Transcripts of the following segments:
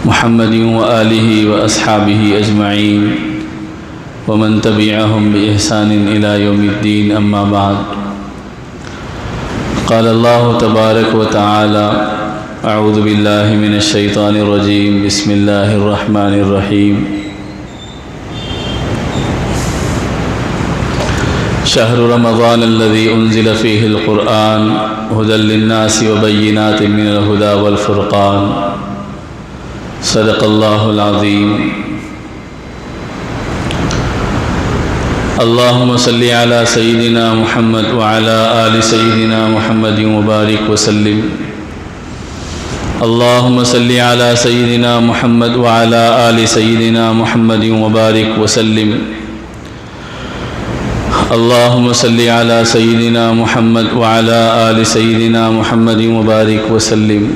محمد وآلہ وأصحابہ اجمعین ومن تبعهم بإحسان إلى يوم الدين أما بعد قال الله تبارك وتعالى أعوذ بالله من الشيطان الرجيم بسم الله الرحمن الرحيم شهر رمضان الذي أنزل فيه القرآن هدى للناس وبينات من الهدى والفرقان صدق الله العظيم اللهم صل على سيدنا محمد وعلى آل سيدنا محمد وبارك وسلم اللهم صل على سيدنا محمد وعلى آل سيدنا محمد وبارك وسلم اللهم صل على سيدنا محمد وعلى آل سيدنا محمد وبارك وسلم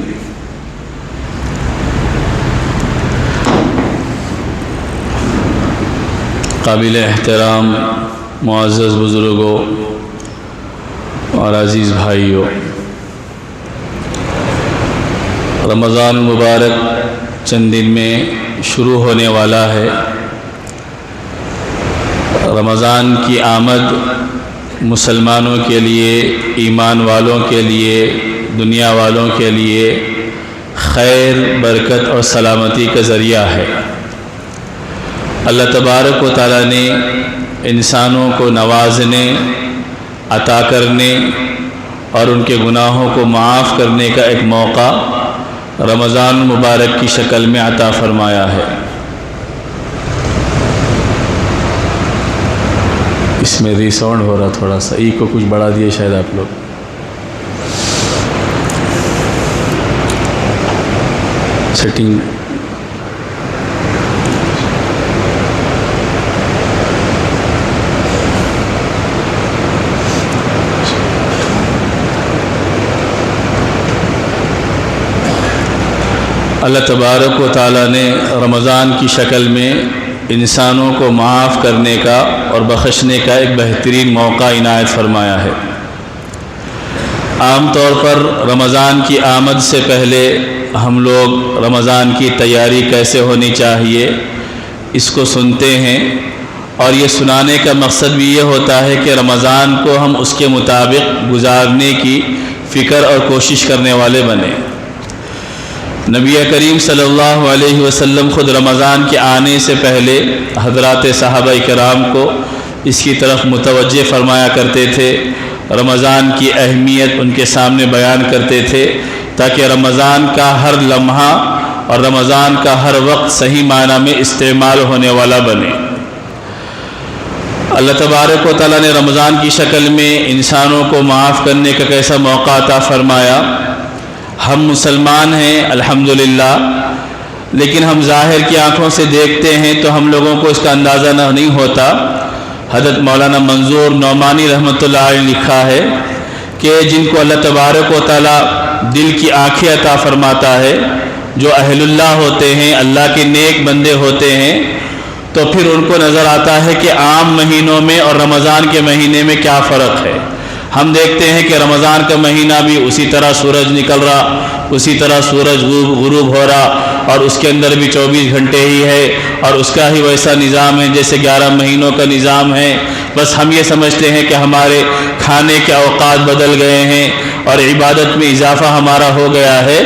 قابل احترام معزز بزرگوں اور عزیز بھائیوں، رمضان المبارک چند دن میں شروع ہونے والا ہے۔ رمضان کی آمد مسلمانوں کے لیے، ایمان والوں کے لیے، دنیا والوں کے لیے خیر، برکت اور سلامتی کا ذریعہ ہے۔ اللہ تبارک و تعالیٰ نے انسانوں کو نوازنے، عطا کرنے اور ان کے گناہوں کو معاف کرنے کا ایک موقع رمضان مبارک کی شکل میں عطا فرمایا ہے۔ اس میں ری ساؤنڈ ہو رہا، تھوڑا سا ای کو کچھ بڑھا دیے شاید آپ لوگ۔ سیٹنگ اللہ تبارک و تعالیٰ نے رمضان کی شکل میں انسانوں کو معاف کرنے کا اور بخشنے کا ایک بہترین موقع عنایت فرمایا ہے۔ عام طور پر رمضان کی آمد سے پہلے ہم لوگ رمضان کی تیاری کیسے ہونی چاہیے اس کو سنتے ہیں، اور یہ سنانے کا مقصد بھی یہ ہوتا ہے کہ رمضان کو ہم اس کے مطابق گزارنے کی فکر اور کوشش کرنے والے بنیں۔ نبی کریم صلی اللہ علیہ وسلم خود رمضان کے آنے سے پہلے حضرات صحابہ کرام کو اس کی طرف متوجہ فرمایا کرتے تھے، رمضان کی اہمیت ان کے سامنے بیان کرتے تھے، تاکہ رمضان کا ہر لمحہ اور رمضان کا ہر وقت صحیح معنی میں استعمال ہونے والا بنے۔ اللہ تبارک و تعالیٰ نے رمضان کی شکل میں انسانوں کو معاف کرنے کا کیسا موقع عطا فرمایا۔ ہم مسلمان ہیں الحمدللہ، لیکن ہم ظاہر کی آنکھوں سے دیکھتے ہیں تو ہم لوگوں کو اس کا اندازہ نہیں ہوتا۔ حضرت مولانا منظور نعمانی رحمۃ اللہ علیہ نے لکھا ہے کہ جن کو اللہ تبارک و تعالیٰ دل کی آنکھیں عطا فرماتا ہے، جو اہل اللہ ہوتے ہیں، اللہ کے نیک بندے ہوتے ہیں، تو پھر ان کو نظر آتا ہے کہ عام مہینوں میں اور رمضان کے مہینے میں کیا فرق ہے۔ ہم دیکھتے ہیں کہ رمضان کا مہینہ بھی اسی طرح سورج نکل رہا، اسی طرح سورج غروب ہو رہا، اور اس کے اندر بھی 24 گھنٹے ہی ہے، اور اس کا ہی ویسا نظام ہے جیسے 11 مہینوں کا نظام ہے۔ بس ہم یہ سمجھتے ہیں کہ ہمارے کھانے کے اوقات بدل گئے ہیں اور عبادت میں اضافہ ہمارا ہو گیا ہے،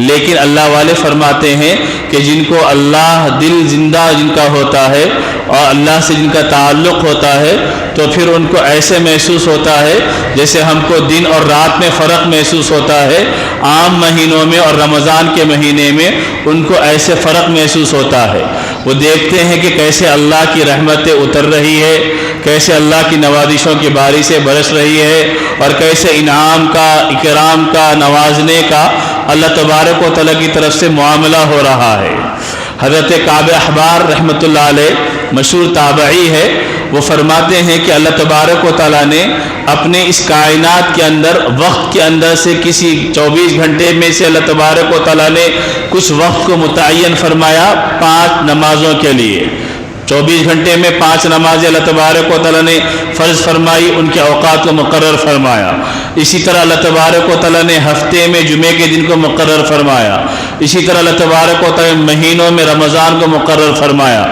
لیکن اللہ والے فرماتے ہیں کہ جن کو اللہ دل زندہ جن کا ہوتا ہے اور اللہ سے جن کا تعلق ہوتا ہے، تو پھر ان کو ایسے محسوس ہوتا ہے جیسے ہم کو دن اور رات میں فرق محسوس ہوتا ہے۔ عام مہینوں میں اور رمضان کے مہینے میں ان کو ایسے فرق محسوس ہوتا ہے۔ وہ دیکھتے ہیں کہ کیسے اللہ کی رحمتیں اتر رہی ہے، کیسے اللہ کی نوازشوں کی بارشیں برس رہی ہے، اور کیسے انعام کا، اکرام کا، نوازنے کا اللہ تبارک و تعالیٰ کی طرف سے معاملہ ہو رہا ہے۔ حضرت کعب احبار رحمۃ اللہ علیہ مشہور تابعی ہے، وہ فرماتے ہیں کہ اللہ تبارک و تعالیٰ نے اپنے اس کائنات کے اندر وقت کے اندر سے کسی 24 گھنٹے میں سے اللہ تبارک و تعالیٰ نے کچھ وقت کو متعین فرمایا 5 نمازوں کے لیے۔ 24 گھنٹے میں 5 نمازیں اللہ تبارک و تعالیٰ نے فرض فرمائی، ان کے اوقات کو مقرر فرمایا۔ اسی طرح اللہ تبارک و تعالیٰ نے ہفتے میں جمعے کے دن کو مقرر فرمایا۔ اسی طرح اللہ تبارک و تعالیٰ نے مہینوں میں رمضان کو مقرر فرمایا،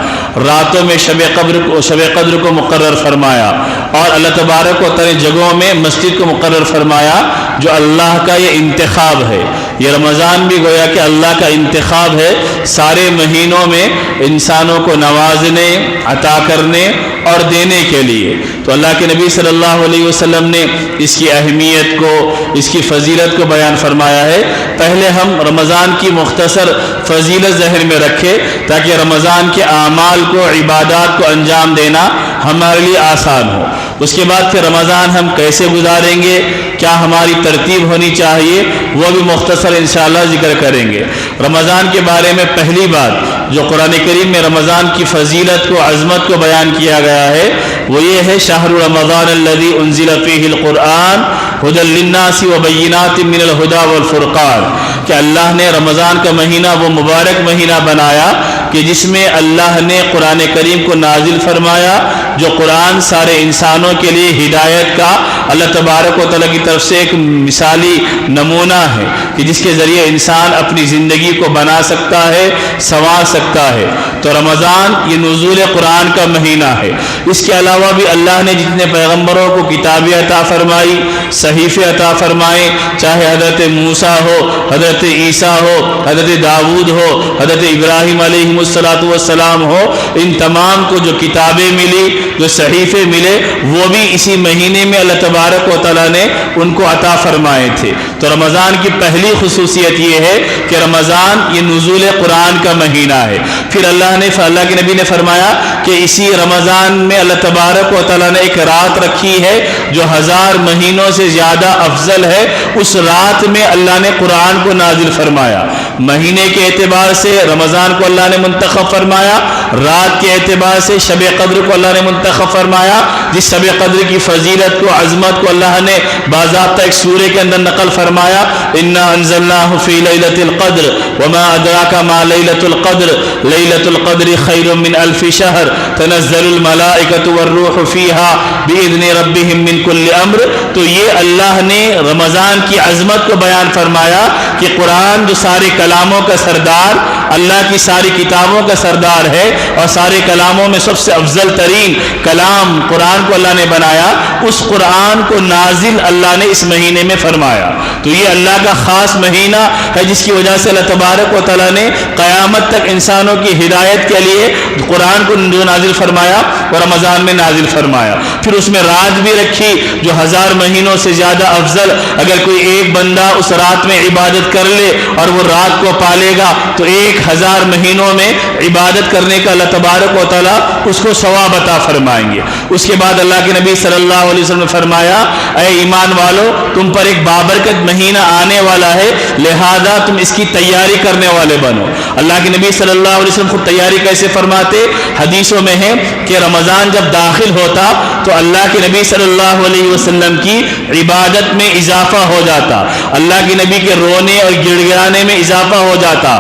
راتوں میں شب قدر کو مقرر فرمایا، اور اللہ تبارک و تعالیٰ نے جگہوں میں مسجد کو مقرر فرمایا، جو اللہ کا یہ انتخاب ہے۔ یہ رمضان بھی گویا کہ اللہ کا انتخاب ہے سارے مہینوں میں انسانوں کو نوازنے، عطا کرنے اور دینے کے لیے۔ تو اللہ کے نبی صلی اللہ علیہ وسلم نے اس کی اہمیت کو، اس کی فضیلت کو بیان فرمایا ہے۔ پہلے ہم رمضان کی مختصر فضیلت ذہن میں رکھے تاکہ رمضان کے اعمال کو، عبادات کو انجام دینا ہمارے لیے آسان ہو۔ اس کے بعد پھر رمضان ہم کیسے گزاریں گے، کیا ہماری ترتیب ہونی چاہیے، وہ بھی مختصر انشاءاللہ ذکر کریں گے۔ رمضان کے بارے میں پہلی بات جو قرآن کریم میں رمضان کی فضیلت کو، عظمت کو بیان کیا گیا ہے، وہ یہ ہے شہر رمضان الذی انزل فیہ القرآن ھدی للناس وبینات من الھدی والفرقان، کہ اللہ نے رمضان کا مہینہ وہ مبارک مہینہ بنایا کہ جس میں اللہ نے قرآن کریم کو نازل فرمایا، جو قرآن سارے انسانوں کے لیے ہدایت کا اللہ تبارک و تعالیٰ کی طرف سے ایک مثالی نمونہ ہے کہ جس کے ذریعے انسان اپنی زندگی کو بنا سکتا ہے، سنوار سکتا ہے۔ تو رمضان یہ نزول قرآن کا مہینہ ہے۔ اس کے علاوہ بھی اللہ نے جتنے پیغمبروں کو کتابیں عطا فرمائی، صحیفے عطا فرمائے، چاہے حضرت موسیٰ ہو، حضرت عیسیٰ ہو، حضرت داؤد ہو، حضرت ابراہیم علیہ السلام ہو، ان تمام کو جو کتابیں ملی، جو صحیفے ملے، وہ بھی اسی مہینے میں اللہ تبارک و تعالیٰ نے ان کو عطا فرمائے تھے۔ تو رمضان کی پہلی خصوصیت یہ ہے کہ رمضان یہ نزول قرآن کا مہینہ ہے۔ پھر اللہ کے نبی نے فرمایا کہ اسی رمضان میں اللہ تبارک و تعالیٰ نے ایک رات رکھی ہے جو 1000 مہینوں سے زیادہ افضل ہے۔ اس رات میں اللہ نے قرآن کو نازل فرمایا۔ مہینے کے اعتبار سے رمضان کو اللہ نے منتخب فرمایا، رات کے اعتبار سے شب قدر کو اللہ نے منتخب فرمایا، جس شب قدر کی فضیلت کو، عظمت کو اللہ نے باضابطہ ایک سورے کے اندر نقل فرمایا، انا انزلناہ فی لیلۃ القدر وما ادراک ما لیلۃ القدر لیلۃ القدر خیر من الف شہر تنزل الملائکۃ والروح فیہا باذن ربہم من کل امر۔ تو یہ اللہ نے رمضان کی عظمت کو بیان فرمایا کہ قرآن جو سارے کلاموں کا سردار، اللہ کی ساری کتابوں کا سردار ہے، اور سارے کلاموں میں سب سے افضل ترین کلام قرآن کو اللہ نے بنایا، اس قرآن کو نازل اللہ نے اس مہینے میں فرمایا۔ تو یہ اللہ کا خاص مہینہ ہے جس کی وجہ سے اللہ تبارک و تعالیٰ نے قیامت تک انسانوں کی ہدایت کے لیے قرآن کو جو نازل فرمایا وہ رمضان میں نازل فرمایا۔ پھر اس میں رات بھی رکھی جو 1000 مہینوں سے زیادہ افضل۔ اگر کوئی ایک بندہ اس رات میں عبادت کر لے اور وہ رات کو پالے گا تو 1000 مہینوں میں عبادت کرنے کا اللہ تبارک و تعالیٰ اس کو ثواب عطا فرمائیں گے۔ اس کے بعد اللہ کے نبی صلی اللہ علیہ وسلم نے فرمایا، اے ایمان والو، تم پر ایک بابرکت مہینہ آنے والا ہے، لہذا تم اس کی تیاری کرنے والے بنو۔ اللہ کے نبی صلی اللہ علیہ وسلم خود تیاری کیسے فرماتے؟ حدیثوں میں ہے کہ رمضان جب داخل ہوتا تو اللہ کے نبی صلی اللہ علیہ وسلم کی عبادت میں اضافہ ہو جاتا، اللہ کے نبی کے رونے اور گڑ گڑانے میں اضافہ ہو جاتا،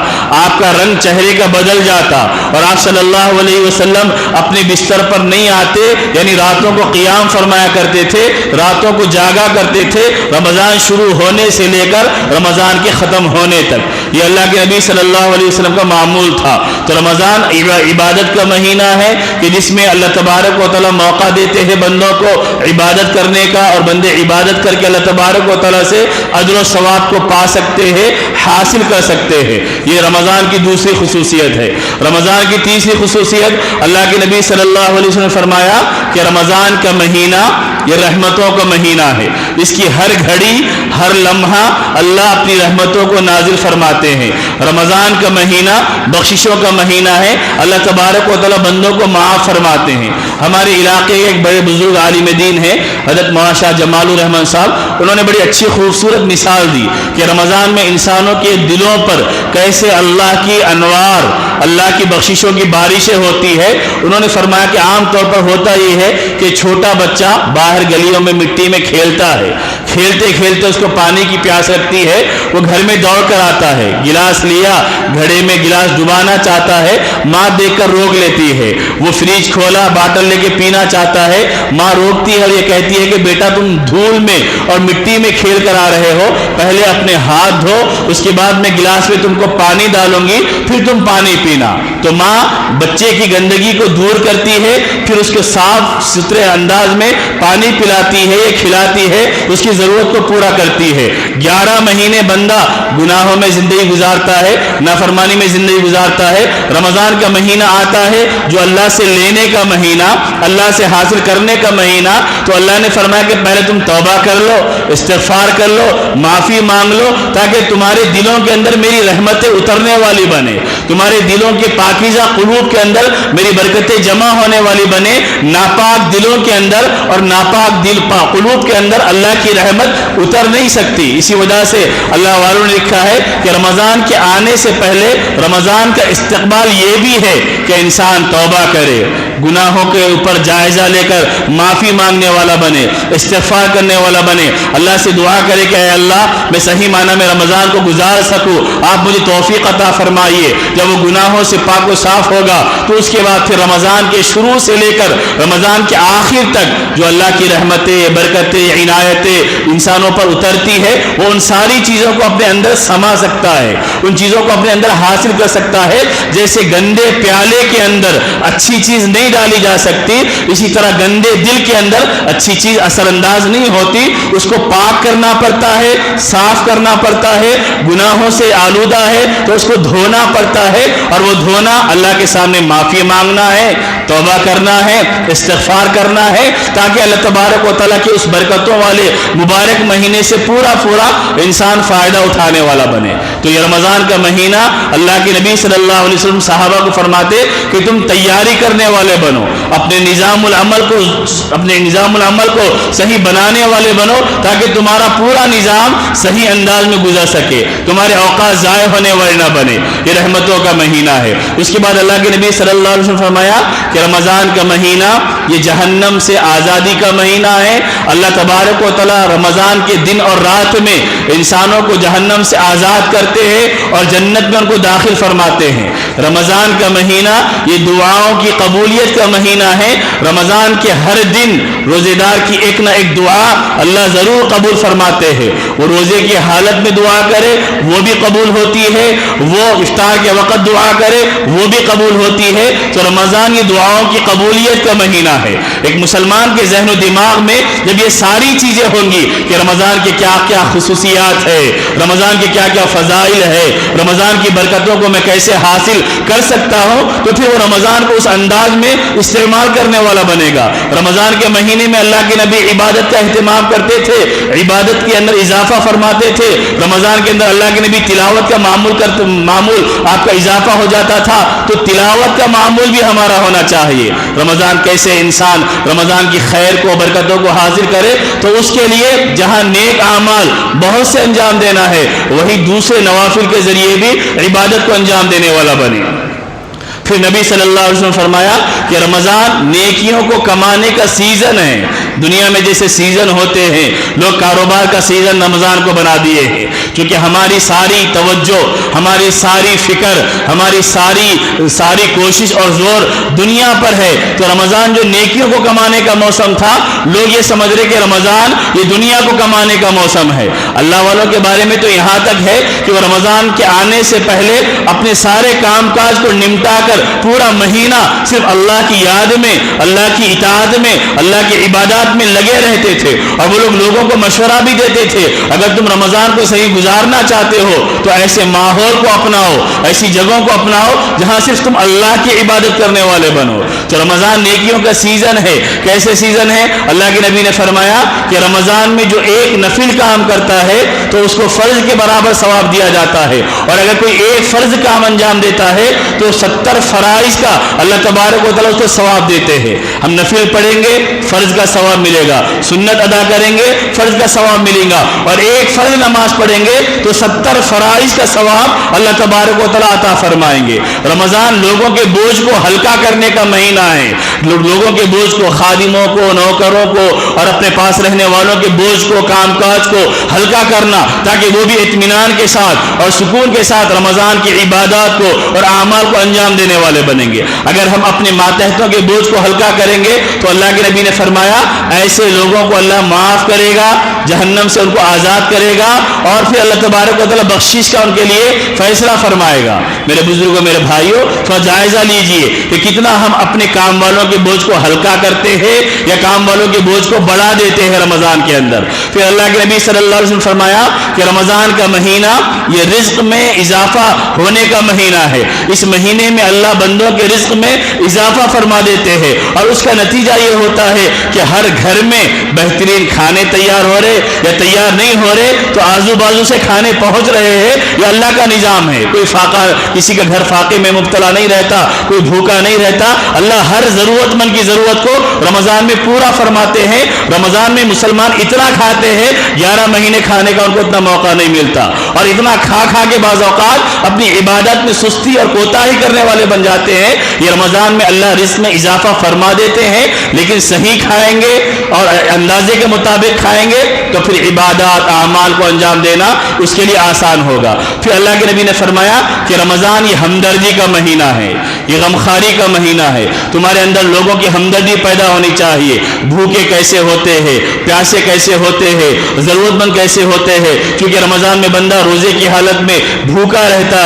آپ کا رنگ چہرے کا بدل جاتا، اور آپ صلی اللہ علیہ وسلم اپنے بستر پر نہیں آتے، یعنی راتوں کو قیام فرمایا کرتے تھے، راتوں کو جاگا کرتے تھے، رمضان شروع ہونے سے لے کر رمضان کے ختم ہونے تک۔ یہ اللہ کے نبی صلی اللہ علیہ وسلم کا معمول تھا۔ تو رمضان عبادت کا مہینہ ہے کہ جس میں اللہ تبارک و تعالیٰ موقع دیتے ہیں بندوں کو عبادت کرنے کا، اور بندے عبادت کر کے اللہ تبارک و تعالیٰ سے اجر و ثواب کو پا سکتے ہیں، حاصل کر سکتے ہیں۔ یہ رمضان کی دوسری خصوصیت ہے۔ رمضان کی تیسری خصوصیت، اللہ کے نبی صلی اللہ علیہ وسلم نے فرمایا کہ رمضان کا مہینہ یہ رحمتوں کا مہینہ ہے، اس کی ہر گھڑی، ہر لمحہ اللہ اپنی رحمتوں کو نازل فرماتے ہیں۔ رمضان کا مہینہ بخششوں کا مہینہ ہے، اللہ تبارک و تعالیٰ بندوں کو معاف فرماتے ہیں۔ ہمارے علاقے کے ایک بڑے بزرگ عالم دین ہیں حضرت مولانا شاہ جمال الرحمن صاحب، انہوں نے بڑی اچھی خوبصورت مثال دی کہ رمضان میں انسانوں کے دلوں پر کیسے اللہ کی انوار اللہ کی بخششوں کی بارشیں ہوتی ہے. انہوں نے فرمایا کہ عام طور پر ہوتا یہ ہے کہ چھوٹا بچہ باہر گلیوں میں مٹی میں کھیلتا ہے, کھیلتے کھیلتے اس کو پانی کی پیاس لگتی ہے, وہ گھر میں دوڑ کر آتا ہے, گلاس لیا, گھڑے میں گلاس ڈبانا چاہتا ہے, ماں دیکھ کر روک لیتی ہے. وہ فریج کھولا, باٹل لے کے پینا چاہتا ہے, ماں روکتی ہے اور یہ کہتی ہے کہ بیٹا تم دھول میں اور مٹی میں کھیل کر آ رہے ہو, پہلے اپنے ہاتھ دھو, اس کے بعد میں گلاس میں تم کو پانی ڈالوں گی, پھر تم پانی پینا. تو ماں بچے کی گندگی کو دور کرتی ہے, پھر اس کو صاف ستھرے انداز میں پانی پلاتی ہے, یہ کھلاتی ہے, اس کی ضرورت کو پورا کرتی ہے. 11 مہینے بندہ گناہوں میں زندگی گزارتا ہے, نافرمانی میں زندگی گزارتا ہے. رمضان کا مہینہ آتا ہے جو اللہ سے لینے کا مہینہ, اللہ سے حاصل کرنے کا مہینہ. تو اللہ نے فرمایا کہ پہلے تم توبہ کر لو, استغفار کر لو, معافی مانگ لو, تاکہ تمہارے دلوں کے اندر میری رحمتیں اترنے والی بنے, تمہارے دلوں کے پاکیزہ قلوب کے اندر میری برکتیں جمع ہونے والی بنے. ناپاک دلوں کے اندر اور ناپاک دل قلوب کے اندر اللہ کی رحمت اتر نہیں سکتی. اسی وجہ سے اللہ والوں نے لکھا ہے کہ رمضان کے آنے سے پہلے رمضان کا استقبال یہ بھی ہے کہ انسان توبہ کرے, گناہوں کے اوپر جائزہ لے کر معافی مانگنے والا بنے, استغفار کرنے والا بنے, اللہ سے دعا کرے کہ اے اللہ میں صحیح معنی میں رمضان کو گزار سکوں, آپ مجھے توفیق عطا فرمائیے. جب وہ گناہوں سے پاک و صاف ہوگا تو اس کے بعد پھر رمضان کے شروع سے لے کر رمضان کے آخر تک جو اللہ کی رحمتیں, برکتیں, عنایتیں انسانوں پر اترتی ہے, وہ ان ساری چیزوں کو اپنے اندر سما سکتا ہے, ان چیزوں کو اپنے اندر حاصل کر سکتا ہے. جیسے گندے پیالے کے اندر اچھی چیز نہیں ڈالی جا سکتی, اسی طرح گندے دل کے اندر اچھی چیز اثر انداز نہیں ہوتی. اس کو پاک کرنا پڑتا ہے, صاف کرنا پڑتا ہے. گناہوں سے آلودہ ہے تو اس کو دھونا پڑتا ہے, اور وہ دھونا اللہ کے سامنے معافی مانگنا ہے, توبہ کرنا ہے, استغفار کرنا ہے, تاکہ اللہ تبارک و تعالیٰ کی اس برکتوں والے مبارک مہینے سے پورا انسان فائدہ اٹھانے والا بنے. تو یہ رمضان کا مہینہ اللہ کے نبی صلی اللہ علیہ وسلم صحابہ کو فرماتے کہ تم تیاری کرنے والے بنو, اپنے نظام العمل کو صحیح بنانے والے بنو, تاکہ تمہارا پورا نظام صحیح انداز میں گزر سکے, تمہارے اوقات ضائع ہونے والے نہ بنے. یہ رحمتوں کا مہینہ ہے. اس کے بعد اللہ کے نبی صلی اللہ علیہ وسلم فرمایا کہ رمضان کا مہینہ یہ جہنم سے آزادی کا مہینہ ہے. اللہ تبارک و تعالیٰ رمضان کے دن اور رات میں انسانوں کو جہنم سے آزاد کرتے ہیں اور جنت میں ان کو داخل فرماتے ہیں. رمضان کا مہینہ یہ دعاؤں کی قبولیت کا مہینہ ہے. رمضان کے ہر دن روزے دار کی ایک نہ ایک دعا اللہ ضرور قبول فرماتے ہیں. وہ روزے کی حالت میں دعا کرے وہ بھی قبول ہوتی ہے, وہ افطار کے وقت دعا کرے وہ بھی قبول ہوتی ہے. تو رمضان یہ دعاؤں کی قبولیت کا مہینہ ہے. ایک مسلمان کے ذہن و دماغ میں جب یہ ساری چیزیں ہوں گی کہ رمضان کے کیا کیا خصوصیات ہے, رمضان کے کیا کیا فضائل ہے, رمضان کی برکتوں کو میں کیسے حاصل کر سکتا ہوں, تو پھر وہ رمضان کو اس انداز میں استعمال کرنے والا بنے گا. رمضان کے مہینے میں اللہ کے نبی عبادت کا اہتمام کرتے تھے, عبادت کے اندر اضافہ فرماتے تھے. رمضان کے اندر اللہ کے نبی تلاوت کا معمول آپ کا اضافہ ہو جاتا تھا, تو تلاوت کا معمول بھی ہمارا ہونا چاہیے. رمضان کیسے انسان رمضان کی خیر کو, برکتوں کو حاصل کرے, تو اس کے لیے جہاں نیک اعمال بہت سے انجام دینا ہے, وہی دوسرے نوافل کے ذریعے بھی عبادت کو انجام دینے والا بنے. پھر نبی صلی اللہ علیہ وسلم فرمایا کہ رمضان نیکیوں کو کمانے کا سیزن ہے. دنیا میں جیسے سیزن ہوتے ہیں, لوگ کاروبار کا سیزن رمضان کو بنا دیے ہیں, کیونکہ ہماری ساری توجہ, ہماری ساری فکر, ہماری ساری کوشش اور زور دنیا پر ہے. تو رمضان جو نیکیوں کو کمانے کا موسم تھا, لوگ یہ سمجھ رہے کہ رمضان یہ دنیا کو کمانے کا موسم ہے. اللہ والوں کے بارے میں تو یہاں تک ہے کہ وہ رمضان کے آنے سے پہلے اپنے سارے کام کاج کو نمٹا کر پورا مہینہ صرف اللہ کی یاد میں, اللہ کی اطاعت میں, اللہ کی عبادات میں لگے رہتے تھے. اور وہ لوگوں کو مشورہ بھی دیتے تھے, اگر تم رمضان کو صحیح گزارنا چاہتے ہو تو ایسے ماحول کو اپناؤ, ایسی جگہوں کو اپناؤ جہاں صرف تم اللہ کی عبادت کرنے والے بنو. تو رمضان نیکیوں کا سیزن ہے. کیسے سیزن ہے؟ اللہ کے نبی نے فرمایا کہ رمضان میں جو ایک نفل کام کرتا ہے تو اس کو فرض کے برابر ثواب دیا جاتا ہے, اور اگر کوئی ایک فرض کام انجام دیتا ہے تو 70 فرائض کا اللہ تبارک و تعالیٰ اس کو ثواب دیتے ہیں. ہم نفل پڑھیں گے فرض کا ثواب ملے گا, سنت ادا کریں گے فرض کا ثواب ملے گا, اور ایک فرض نماز پڑھیں گے تو 70 فرائض کا ثواب اللہ تبارک و تعالیٰ عطا فرمائیں گے. رمضان لوگوں کے بوجھ کو ہلکا کرنے کا مہینہ ہے. لوگوں کے بوجھ کو, خادموں کو, نوکروں کو اور اپنے پاس رہنے والوں کے بوجھ کو, کام کاج کو ہلکا کرنا, تاکہ وہ بھی اطمینان کے ساتھ اور سکون کے ساتھ رمضان کی عبادات کو اور اعمال کو انجام دینے والے بنیں گے. اگر ہم اپنے ماتحتوں کے بوجھ کو ہلکا کریں گے تو اللہ کے نبی نے فرمایا ایسے لوگوں کو اللہ معاف کرے گا, جہنم سے ان کو آزاد کرے گا, اور پھر اللہ تبارک و تعالیٰ بخشش کا ان کے لیے فیصلہ فرمائے گا. میرے بزرگوں, میرے بھائیوں, تھوڑا جائزہ لیجئے کہ کتنا ہم اپنے کام والوں کے بوجھ کو ہلکا کرتے ہیں یا کام والوں کے بوجھ کو بڑھا دیتے ہیں رمضان کے اندر. پھر اللہ کے نبی صلی اللہ علیہ وسلم فرمایا کہ رمضان کا مہینہ یہ رزق میں اضافہ ہونے کا مہینہ ہے. اس مہینے میں اللہ بندوں کے رزق میں اضافہ فرما دیتے ہیں, اور اس کا نتیجہ یہ ہوتا ہے کہ ہر گھر میں بہترین کھانے تیار ہو رہے یا تیار نہیں ہو رہے تو آزو بازو سے کھانے پہنچ رہے ہیں. یہ اللہ کا نظام ہے. کوئی فاقہ, کسی کا گھر فاقے میں مبتلا نہیں رہتا, کوئی بھوکا نہیں رہتا. اللہ ہر ضرورت مند کی ضرورت کو رمضان میں پورا فرماتے ہیں. رمضان میں مسلمان اتنا کھاتے ہیں 11 مہینے کھانے کا ان کو اتنا موقع نہیں ملتا, اور اتنا کھا کھا کے بعض اوقات اپنی عبادت میں سستی اور کوتاہی کرنے والے بن جاتے ہیں. یہ رمضان میں اللہ رزق میں اضافہ فرما دیتے ہیں, لیکن صحیح کھائیں گے اور اندازے کے مطابق کھائیں گے تو پھر عبادات اعمال کو انجام دینا اس کے لیے آسان ہوگا. پھر اللہ کے نبی نے فرمایا کہ رمضان یہ ہمدردی کا مہینہ ہے, یہ غمخواری کا مہینہ ہے. تمہارے اندر لوگوں کی ہمدردی پیدا ہونی چاہیے. بھوکے کیسے ہوتے ہیں, پیاسے کیسے ہوتے ہیں, ضرورت مند کیسے ہوتے ہیں, کیونکہ رمضان میں بندہ روزے کی حالت میں بھوکا رہتا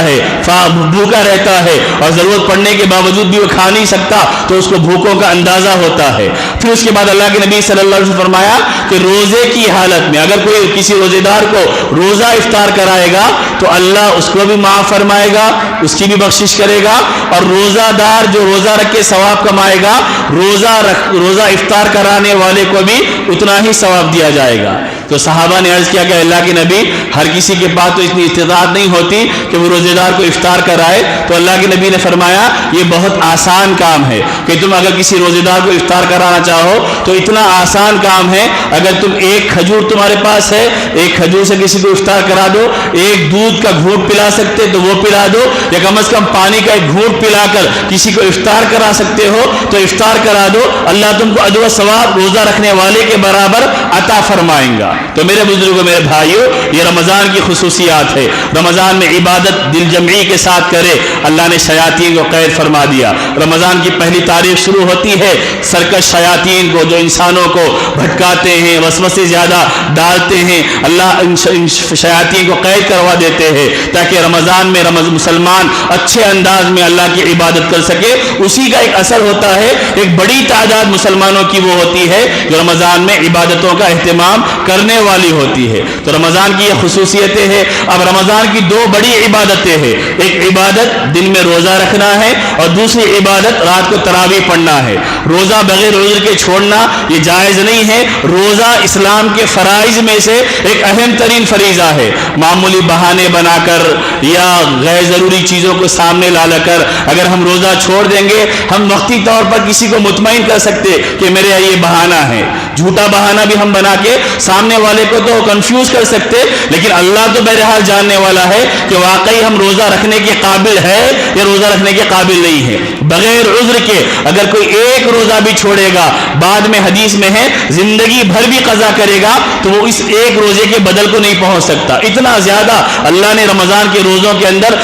ہے اور ضرورت پڑنے کے باوجود بھی وہ کھا نہیں سکتا, تو اس کو بھوکوں کا اندازہ ہوتا ہے. پھر اس کے بعد اللہ کے نبی صلی اللہ علیہ وسلم فرمایا کہ روزے کی حالت میں اگر کوئی کسی روزے دار کو روزہ افطار کرائے گا تو اللہ اس کو بھی معاف فرمائے گا, اس کی بھی بخشش کرے گا, اور روزہ دار جو روزہ رکھ کے ثواب کمائے گا روزہ افطار کرانے والے کو بھی اتنا ہی ثواب دیا جائے گا. تو صحابہ نے عرض کیا کہ اللہ کے نبی ہر کسی کے پاس تو اتنی استطاعت نہیں ہوتی کہ وہ روزے دار کو افطار کرائے. تو اللہ کے نبی نے فرمایا یہ بہت آسان کام ہے کہ تم اگر کسی روزے دار کو افطار کرانا چاہو تو اتنا آسان کام ہے. اگر تم ایک کھجور تمہارے پاس ہے, ایک کھجور سے کسی کو افطار کرا دو, ایک دودھ کا گھونٹ پلا سکتے تو وہ پلا دو, یا کم از کم پانی کا ایک گھونٹ پلا کر کسی کو افطار کرا سکتے ہو تو افطار کرا دو. اللہ تم کو اجر و ثواب روزہ رکھنے والے کے برابر عطا فرمائیں گا. تو میرے بزرگوں, میرے بھائیوں, یہ رمضان کی خصوصیات ہے. رمضان میں عبادت دل جمعی کے ساتھ کرے. اللہ نے شیاطین کو قید فرما دیا. رمضان کی پہلی تاریخ شروع ہوتی ہے سرکش شیاطین کو جو انسانوں کو بھٹکاتے ہیں, وسوسے زیادہ ڈالتے ہیں. اللہ ان شیاطین کو قید کروا دیتے ہیں تاکہ رمضان میں مسلمان اچھے انداز میں اللہ کی عبادت کر سکے. اسی کا ایک اثر ہوتا ہے, ایک بڑی تعداد مسلمانوں کی وہ ہوتی ہے جو رمضان میں عبادتوں کا اہتمام کرنے والی ہوتی ہے. تو رمضان کی یہ خصوصیتیں ہیں. اب رمضان کی دو بڑی عبادتیں ہیں. ایک عبادت دن میں روزہ رکھنا ہے اور دوسری عبادت رات کو تراویح پڑھنا ہے. روزہ بغیر عذر کے چھوڑنا یہ جائز نہیں ہے. روزہ اسلام کے فرائض میں سے ایک اہم ترین فریضہ ہے. معمولی بہانے بنا کر یا غیر ضروری چیزوں کو سامنے لا کر اگر ہم روزہ چھوڑ دیں گے, ہم وقتی طور پر کسی کو مطمئن کر سکتے کہ میرے یہ بہانہ ہے. جھوٹا بہانہ بھی ہم بنا کے سامنے والے کو تو کنفیوز کر سکتے, لیکن اللہ تو بہرحال جاننے والا ہے کہ واقعی ہم روزہ رکھنے کے قابل ہے یا روزہ رکھنے کے قابل نہیں ہے. بغیر عذر کے اگر کوئی ایک روزہ بھی چھوڑے گا, بعد میں حدیث میں ہے زندگی بھر بھی قضا کرے گا تو وہ اس ایک روزے کے بدل کو نہیں پہنچ سکتا. اتنا زیادہ اللہ نے رمضان کے روزوں کے اندر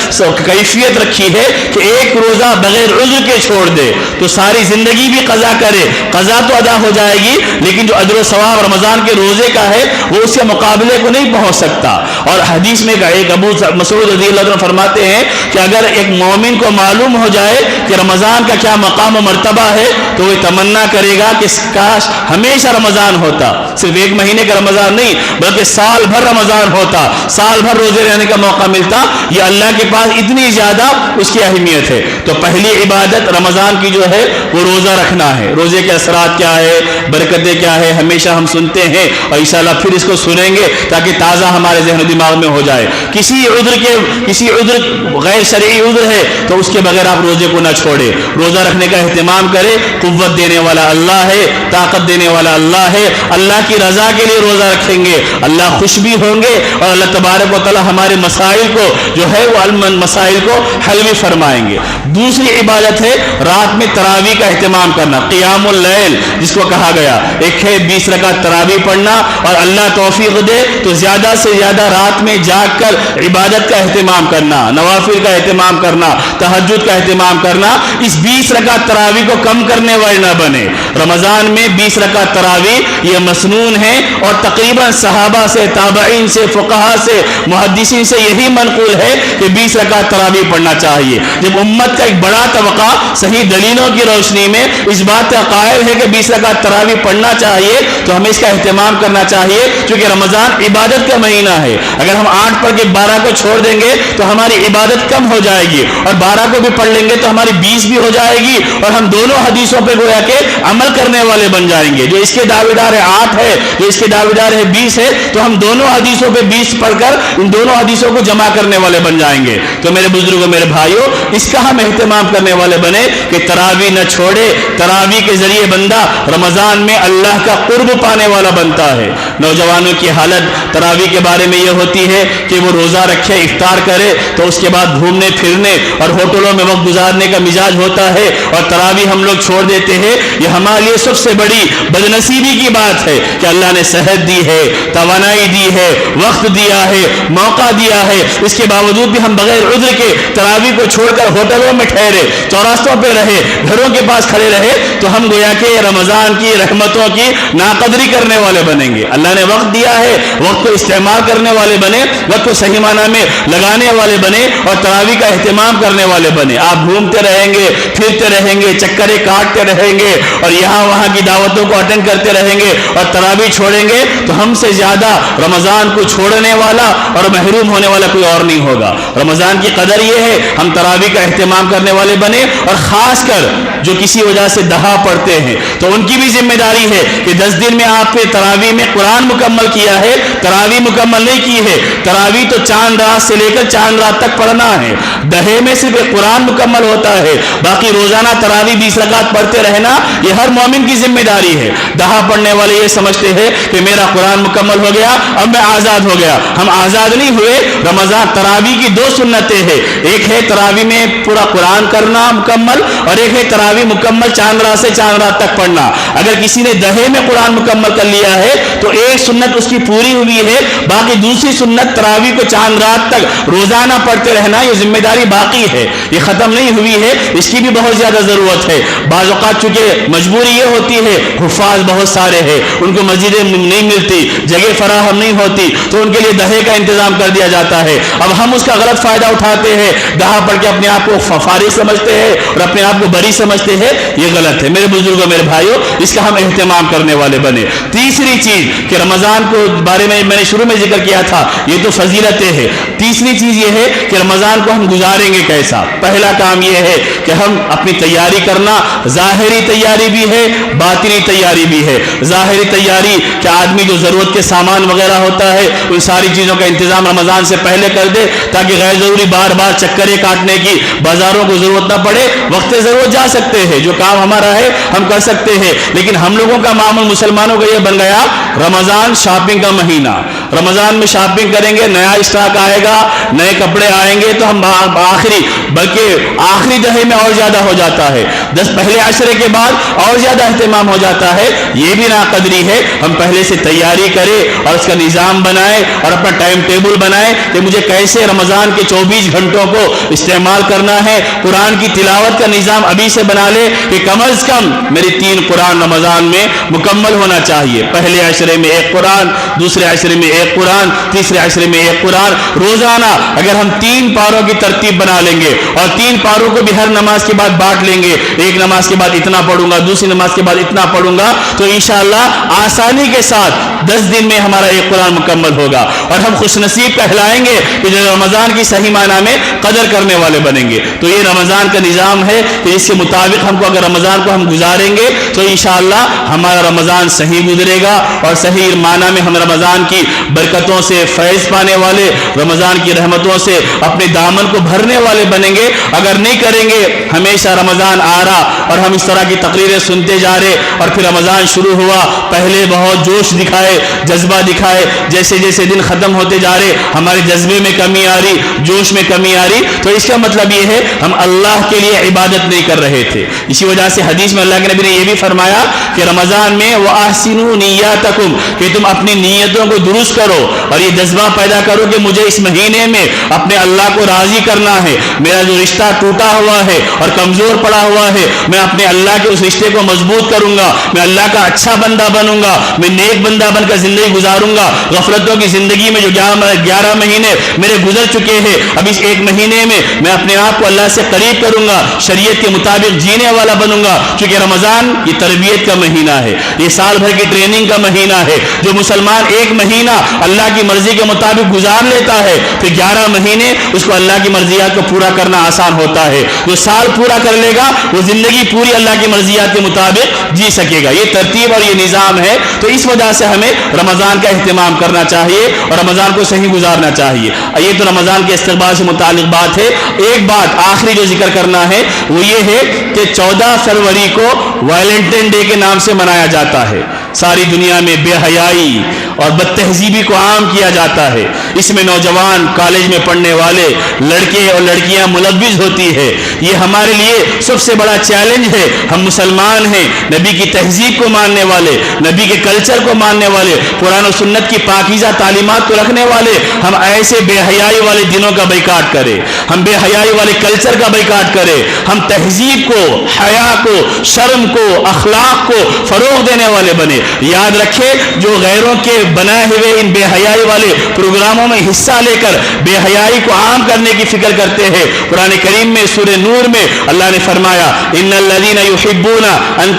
کیفیت رکھی ہے کہ ایک روزہ بغیر عذر کے چھوڑ دے تو ساری زندگی بھی قضا کرے, قضا تو ادا ہو جائے گی, لیکن جو اجر و ثواب رمضان کے روزے کا ہے وہ اس کے مقابلے کو نہیں پہنچ سکتا. اور حدیث میں ایک ابو مسعود رضی اللہ عنہ فرماتے ہیں کہ اگر ایک مومن کو معلوم ہو جائے کہ رمضان کا کیا مقام و مرتبہ ہے تو وہ تمنا کرے گا کہ کاش ہمیشہ رمضان ہوتا، صرف ایک مہینے کا رمضان نہیں بلکہ سال بھر رمضان ہوتا، سال بھر روزے رہنے کا موقع ملتا۔ یہ اللہ کے پاس اتنی زیادہ اس کی اہمیت ہے۔ تو پہلی عبادت رمضان کی جو ہے وہ روزہ رکھنا ہے۔ روزے کے اثرات کیا ہے، برکتیں کیا ہے، ہمیشہ ہم سنتے ہیں اور انشاءاللہ پھر اس کو سنیں گے تاکہ تازہ ہمارے ذہن و دماغ میں ہو جائے۔ کسی عذر غیر شرعی عذر ہے تو اس کے بغیر آپ روزے کو نہ چھوڑے، روزہ رکھنے کا اہتمام کرے۔ قوت دینے والا اللہ ہے، طاقت دینے والا اللہ ہے۔ اللہ کی رضا کے لیے روزہ رکھیں گے، اللہ خوش بھی ہوں گے اور اللہ تبارک و تعالی ہمارے مسائل کو جو ہے وہ مسائل کو حل بھی فرمائیں گے۔ دوسری عبادت ہے رات میں تراویح کا اہتمام کرنا، قیام اللیل جس کو کہا گیا۔ ایک ہے 20 رکعت تراویح پڑھنا، اور اللہ توفیق دے تو زیادہ سے زیادہ رات میں جاگ کر عبادت کا اہتمام کرنا، نوافل کا اہتمام کرنا، تہجد کا اہتمام کرنا۔ اس 20 رکعت تراویح کو کم کرنے والے نہ بنے۔ رمضان میں 20 رکعت تراویح یہ مسنون ہے، اور تقریباً صحابہ سے، تابعین سے، فقہا سے، محدثین سے یہی منقول ہے کہ 20 رکعت تراویح پڑھنا چاہیے۔ جب امت کا ایک بڑا طبقہ صحیح دلیلوں کی روشنی میں اس بات کا قائل ہے کہ 20 رکعت تراویح پڑھنا چاہیے تو ہمیں اس کا اہتمام کرنا چاہیے، کیونکہ رمضان عبادت کا مہینہ ہے۔ اگر ہم 8 پڑھ کے 12 کو چھوڑ دیں گے تو ہماری عبادت کم ہو جائے گی، اور 12 کو بھی پڑھ لیں گے تو ہماری 20 بھی ہو جائے گی، اور ہم دونوں حدیثوں پہ گویا کہ عمل کرنے والے بن جائیں گے۔ جو اس کے دعویدار ہے 8 ہے، جو اس کے دعویدار ہے 20 ہے، تو ہم دونوں حدیثوں پہ 20 پڑھ کر ان دونوں حدیثوں کو جمع کرنے والے بن جائیں گے۔ تو میرے بزرگوں، میرے بھائیوں، اس کا ہم اہتمام کرنے والے بنے کہ تراویح نہ چھوڑے۔ تراویح کے ذریعے بندہ رمضان میں اللہ کا قرب پانے والا بنتا ہے۔ نوجوانوں کی حالت تراویح کے بارے میں یہ ہوتی ہے کہ وہ روزہ رکھے، افطار کرے تو اس کے بعد گھومنے پھرنے اور ہوٹلوں میں وقت گزارنے کا مزاج ہوتا ہے، اور تراویح ہم لوگ چھوڑ دیتے ہیں۔ یہ ہمارے لیے سب سے بڑی بدنصیبی کی بات ہے کہ اللہ نے صحت دی ہے، توانائی دی ہے، وقت دیا ہے، موقع دیا ہے، اس کے باوجود بھی ہم بغیر عذر کے تراویح کو چھوڑ کر ہوٹلوں میں ٹھہرے، چوراستوں پہ رہے، گھروں کے پاس کھڑے رہے، تو ہم گویا کہ رمضان کی رحمتوں کی ناقدری کرنے والے بنیں گے۔ اللہ نے وقت دیا ہے، وقت کو استعمال کرنے والے بنے، وقت کو صحیح معنی میں لگانے والے بنے، اور تراویح کا اہتمام کرنے والے بنے۔ آپ گھومتے رہیں گے، پھرتے رہیں گے، چکریں کاٹتے رہیں گے، اور یہاں وہاں کی دعوتوں کو اٹینڈ کرتے رہیں گے، اور تراویح چھوڑیں گے تو ہم سے زیادہ رمضان کو چھوڑنے والا اور محروم ہونے والا کوئی اور نہیں ہوگا۔ رمضان کی قدر یہ ہے ہم تراویح کا اہتمام کرنے والے بنے، اور خاص کر جو کسی وجہ سے دہا پڑھتے ہیں تو ان کی بھی ذمہ داری ہے کہ 10 دن میں آپ نے تراویح میں قرآن مکمل کیا ہے، تراویح مکمل نہیں کی ہے۔ تراویح تو چاند رات سے لے کر چاند رات تک پڑھنا ہے، دہے میں صرف ایک قرآن مکمل ہوتا ہے، باقی روزانہ تراویح 20 رکعت پڑھتے رہنا یہ ہر مومن کی ذمہ داری ہے۔ دہا پڑھنے والے یہ سمجھتے ہیں کہ میرا قرآن مکمل ہو گیا، اب میں آزاد ہو گیا۔ ہم آزاد نہیں ہوئے۔ رمضان تراویح کی 2 سنتیں ہیں، ایک ہے تراویح میں پورا قرآن کرنا مکمل، اور ایک ہے تراویح مکمل چاند رات سے چاند رات تک پڑھنا۔ اگر کسی نے دہے میں قرآن مکمل کر لیا ہے تو ایک سنت اس کی پوری ہوئی ہے، باقی دوسری سنت تراویح کو چاند رات تک روزانہ پڑھتے رہنا یہ ذمہ داری باقی ہے، یہ ختم نہیں ہوئی ہے، اس کی بھی بہت زیادہ ضرورت ہے۔ بعض اوقات چونکہ مجبوری یہ ہوتی ہے، حفاظ بہت سارے ہیں، ان کو مسجدیں نہیں ملتی، جگہ فراہم نہیں ہوتی، تو ان کے لیے دہے کا انتظام کر دیا جاتا ہے۔ اب ہم اس کا غلط فائدہ اٹھاتے ہیں، دہا پڑھ کے اپنے آپ کو فارغ سمجھتے ہیں اور اپنے آپ کو بری سمجھتے ہیں، یہ غلط ہے۔ میرے بزرگوں، میرے بھائیوں، اس کا ہم اہتمام کرنے والے بنے۔ تیسری چیز کہ رمضان کو بارے میں نے شروع میں ذکر کیا تھا، یہ تو فضیلتیں ہیں۔ تیسری چیز یہ ہے کہ رمضان کو ہم گزاریں گے کیسا۔ پہلا کام یہ ہے کہ ہم اپنی تیاری کرنا، ظاہری تیاری بھی ہے، باطنی تیاری بھی ہے۔ ظاہری تیاری کہ آدمی جو ضرورت کے سامان وغیرہ ہوتا ہے ان ساری چیزوں کا انتظام رمضان سے پہلے کر دے تاکہ غیر ضروری بار بار چکریں کاٹنے کی بازاروں کو ضرورت نہ پڑے۔ وقت ضرورت جا سکتے ہیں، جو کام ہمارا ہے ہم کر سکتے ہیں، لیکن ہم لوگوں کا معمول مسلمانوں کا یہ بن گیا رمضان شاپنگ کا مہینہ۔ رمضان میں شاپنگ کریں گے، نیا اسٹاک آئے گا، نئے کپڑے آئیں گے تو ہم آخری دہے میں اور زیادہ ہو جاتا ہے، 10 پہلے عشرے کے بعد اور زیادہ اہتمام ہو جاتا ہے۔ یہ بھی ناقدری ہے۔ ہم پہلے سے تیاری کریں اور اس کا نظام بنائیں اور اپنا ٹائم ٹیبل بنائیں کہ مجھے کیسے رمضان کے 24 گھنٹوں کو استعمال کرنا ہے۔ قرآن کی تلاوت کا نظام ابھی سے بنا لے کہ کم از کم میری 3 قرآن رمضان میں مکمل ہونا چاہیے۔ پہلے عشرے میں 1 قرآن، دوسرے عشرے میں ایک قرآن، تیسرے عشرے میں ایک قرآن. روزانہ اگر ہم 3 پاروں کی ترتیب بنا لیں گے اور 3 پاروں کو بھی ہر نماز کے بعد بانٹ لیں گے، ایک نماز کے بعد اتنا پڑھوں گا، دوسری نماز کے بعد اتنا پڑھوں گا، تو انشاءاللہ آسانی کے ساتھ 10 دن میں ہمارا ایک قرآن مکمل ہوگا. اور ہم خوش نصیب کہلائیں گے کہ جو رمضان کی صحیح معنی میں قدر کرنے والے بنیں گے. تو یہ رمضان کا نظام ہے کہ اس کے مطابق ہم کو اگر رمضان کو ہم گزاریں گے تو انشاءاللہ ہمارا رمضان صحیح گزرے گا اور صحیح معنی میں ہم رمضان کی برکتوں سے فیض پانے والے، رمضان کی رحمتوں سے اپنے دامن کو بھرنے والے بنیں گے. اگر نہیں کریں گے، ہمیشہ رمضان آ رہا اور ہم اس طرح کی تقریریں سنتے جا رہے اور پھر رمضان شروع ہوا، پہلے بہت جوش دکھائے، جذبہ دکھائے، جیسے جیسے دن ختم ہوتے جا رہے ہمارے جذبے میں کمی آ رہی، جوش میں کمی آ رہی، تو اس کا مطلب یہ ہے ہم اللہ کے لیے عبادت نہیں کر رہے تھے. اسی وجہ سے حدیث میں اللہ کے نبی نے یہ بھی فرمایا کہ رمضان میں وَأَحْسِنُوا نِيَّاتَكُمْ، کہ تم اپنی نیتوں کو درست کرو اور یہ جذبہ پیدا کرو کہ مجھے اس مہینے میں اپنے اللہ کو راضی کرنا ہے. میرا جو رشتہ ٹوٹا ہوا ہے اور کمزور پڑا ہوا ہے، میں اپنے اللہ کے اس رشتے کو مضبوط کروں گا، میں اللہ کا اچھا بندہ بنوں گا، میں نیک بندہ بن کر زندگی گزاروں گا. غفلتوں کی زندگی میں جو 11 مہینے میرے گزر چکے ہیں، اب اس ایک مہینے میں اپنے آپ کو اللہ سے قریب کروں گا، شریعت کے مطابق جینے والا بنوں گا. کیونکہ رمضان یہ تربیت کا مہینہ ہے، یہ سال بھر کی ٹریننگ کا مہینہ ہے. جو مسلمان ایک مہینہ اللہ کی مرضی کے مطابق گزار لیتا ہے، پھر 11 مہینے اس کو اللہ کی مرضیات کو پورا کرنا آسان ہوتا ہے. جو سال پورا کر لے گا وہ زندگی پوری اللہ کی مرضیات کے مطابق جی سکے گا. یہ ترتیب اور یہ نظام ہے. تو اس وجہ سے ہمیں رمضان کا اہتمام کرنا چاہیے اور رمضان کو صحیح گزارنا چاہیے. یہ تو رمضان کے استقبال سے متعلق بات ہے. ایک بات آخری جو ذکر کرنا ہے وہ یہ ہے کہ 14 فروری کو ویلنٹائن ڈے کے نام سے منایا جاتا ہے. ساری دنیا میں بے حیائی اور بد تہذیبی کو عام کیا جاتا ہے. اس میں نوجوان، کالج میں پڑھنے والے لڑکے اور لڑکیاں ملوث ہوتی ہے. یہ ہمارے لیے سب سے بڑا چیلنج ہے. ہم مسلمان ہیں، نبی کی تہذیب کو ماننے والے، نبی کے کلچر کو ماننے والے، قرآن و سنت کی پاکیزہ تعلیمات کو رکھنے والے. ہم ایسے بے حیائی والے دنوں کا بائیکاٹ کریں، ہم بے حیائی والے کلچر کا بائیکاٹ کریں. ہم تہذیب کو، حیا کو، شرم کو، اخلاق کو فروغ دینے والے بنے. یاد رکھے جو غیروں کے بنائے ہوئے ان بے حیائی والے پروگراموں میں حصہ لے کر بے حیائی کو عام کرنے کی فکر کرتے ہیں، قرآن کریم میں سورہ نور میں اللہ نے فرمایا ان الذين يحبون ان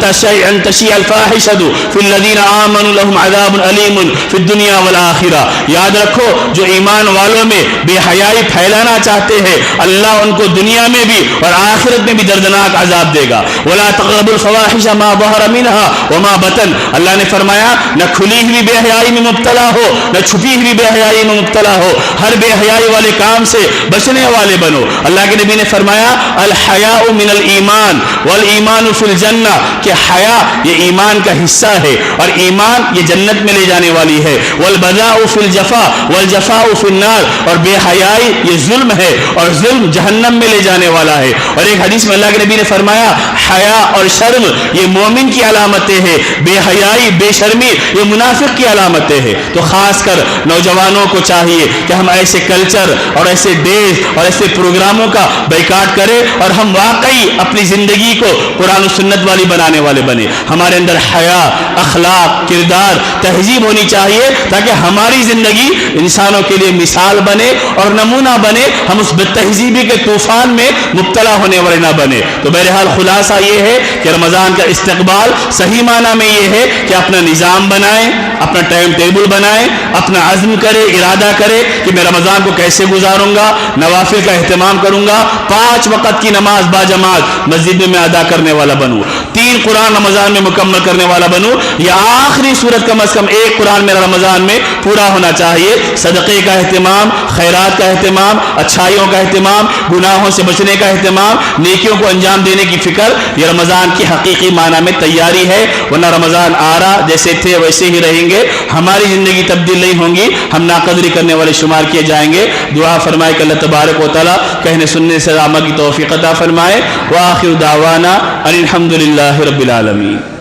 تشيع الفاحشة في الذين آمنوا لهم عذاب أليم في الدنيا والآخرة. یاد رکھو جو ایمان والوں میں بے حیائی پھیلانا چاہتے ہیں، اللہ ان کو دنیا میں بھی اور آخرت میں بھی دردناک عذاب دے گا. ولا تقربوا الفواحش ما ظهر منها وما بطن. اللہ نے فرمایا نہ کھلی ہوئی بے حیائی میں مبتلا ہو، نہ چھپی ہوئی بے حیائی میں مبتلا ہو. ہر بے حیائی والے کام سے بچنے والے بنو. اللہ کے نبی نے فرمایا الحیاء من الایمان والایمان فی الجنہ، کہ حیا یہ ایمان کا حصہ ہے اور ایمان یہ جنت میں لے جانے والی ہے. والبذاء فی الجفا والجفاء فی النار، اور بے حیائی یہ ظلم ہے اور ظلم جہنم میں لے جانے والا ہے. اور ایک حدیث میں اللہ کے نبی نے فرمایا حیا اور شرم یہ مومن کی علامتیں ہیں، بے حیائی بے شرمی یہ منافق کی علامتیں ہیں. تو خاص کر نوجوانوں کو چاہیے کہ ہم ایسے کلچر اور ایسے ڈیز اور ایسے پروگراموں کا بائیکاٹ کریں اور ہم واقعی اپنی زندگی کو قرآن و سنت والی بنانے والے بنے. ہمارے اندر حیا، اخلاق، کردار، تہذیب ہونی چاہیے تاکہ ہماری زندگی انسانوں کے لیے مثال بنے اور نمونہ بنے. ہم اس بد تہذیبی کے طوفان میں مبتلا ہونے والے نہ بنے. تو بہرحال خلاصہ یہ ہے کہ رمضان کا استقبال صحیح معنی میں یہ ہے کہ اپنا نظام بنائیں، اپنا ٹائم ٹیبل بنائیں، اپنا عزم کرے، ارادہ کرے کہ میں رمضان کو کیسے گزاروں گا، نوافل کا اہتمام کروں گا، 5 وقت کی نماز باجماعت مسجد میں ادا کرنے والا بنوں، 3 قرآن رمضان میں مکمل کرنے والا بنوں، یا آخری صورت کم از کم 1 قرآن میرا رمضان میں پورا ہونا چاہیے. صدقے کا اہتمام، خیرات کا اہتمام، اچھائیوں کا اہتمام، گناہوں سے بچنے کا اہتمام، نیکیوں کو انجام دینے کی فکر، یہ رمضان کی حقیقی معنی میں تیاری ہے. ورنہ رمضان آ رہا جیسے تھے ویسے ہی رہیں گے، ہماری زندگی تبدیل نہیں ہوں گی، ہم ناقدری کرنے والے شمار کیے جائیں گے. دعا فرمائے کہ اللہ تبارک و تعالی کہنے سننے سے عمل کی توفیق عطا فرمائے. وآخر دعوانا ان الحمد للہ رب العالمین.